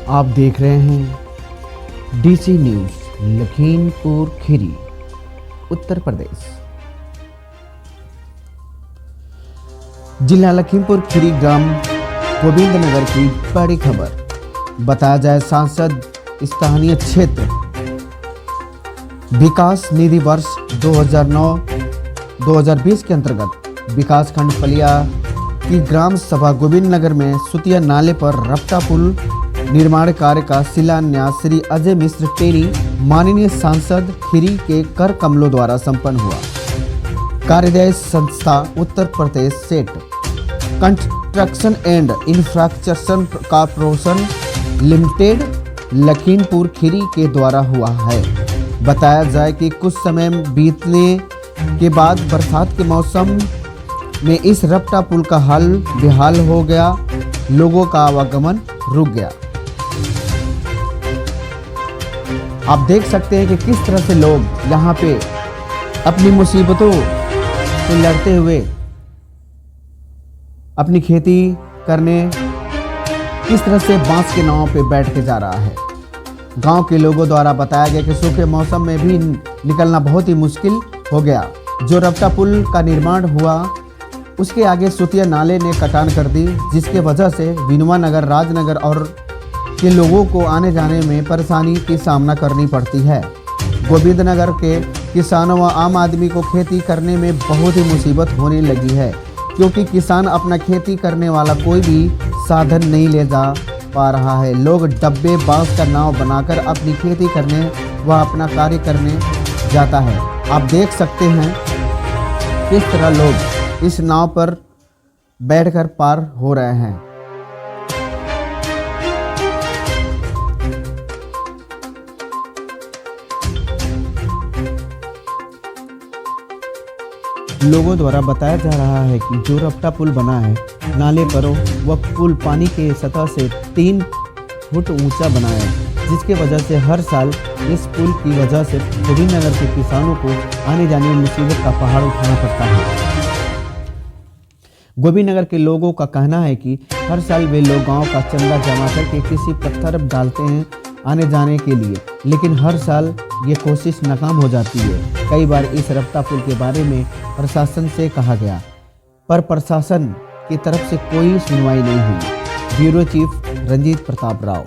आप देख रहे हैं डीसी न्यूज़ लखीमपुर खीरी, उत्तर प्रदेश। जिला लखीमपुर खीरी, ग्राम गोविंद नगर की बड़ी खबर। बताया जाए, सांसद स्थानीय क्षेत्र विकास निधि वर्ष 2009-2020 के अंतर्गत विकास खंड फलिया की ग्राम सभा गोविंद नगर में सुतिया नाले पर रपटा पुल निर्माण कार्य का शिलान्यास श्री अजय मिश्र टेरी, माननीय सांसद खीरी के कर कमलों द्वारा संपन्न हुआ। कार्यदायी संस्था Uttar Pradesh state construction and infrastructure corporation limited Lakhimpur Kheri के द्वारा हुआ है। बताया जाए कि कुछ समय बीतने के बाद बरसात के मौसम में इस रपटा पुल का हाल बेहाल हो गया, लोगों का आवागमन रुक गया। आप देख सकते हैं कि किस तरह से लोग यहाँ पे अपनी मुसीबतों से लड़ते हुए अपनी खेती करने किस तरह से बांस के नाव पे बैठ के जा रहा है। गांव के लोगों द्वारा बताया गया कि सूखे मौसम में भी निकलना बहुत ही मुश्किल हो गया। जो रपटा पुल का निर्माण हुआ उसके आगे सुतिया नाले ने कटान कर दी, जिसके वजह से विनवा नगर, राजनगर और के लोगों को आने जाने में परेशानी की सामना करनी पड़ती है। गोविंद नगर के किसानों व आम आदमी को खेती करने में बहुत ही मुसीबत होने लगी है, क्योंकि किसान अपना खेती करने वाला कोई भी साधन नहीं ले जा पा रहा है। लोग डब्बे, बांस का नाव बनाकर अपनी खेती करने व अपना कार्य करने जाता है। आप देख सकते हैं किस तरह लोग इस नाव पर बैठकर पार हो रहे हैं। लोगों द्वारा बताया जा रहा है कि जो रपटा पुल बना है नाले पर, वह पुल पानी के सतह से 3 फुट ऊंचा बना है, जिसके वजह से हर साल इस पुल की वजह से गोविंद नगर के किसानों को आने जाने में मुसीबत का पहाड़ उठाना पड़ता है। गोविंद नगर के लोगों का कहना है कि हर साल वे लोग गांव का चंदा जमा करके किसी पत्थर डालते हैं आने जाने के लिए, लेकिन हर साल ये कोशिश नाकाम हो जाती है। कई बार इस रपटा पुल के बारे में प्रशासन से कहा गया, पर प्रशासन की तरफ से कोई सुनवाई नहीं हुई। Bureau chief Ranjit Pratap Rao.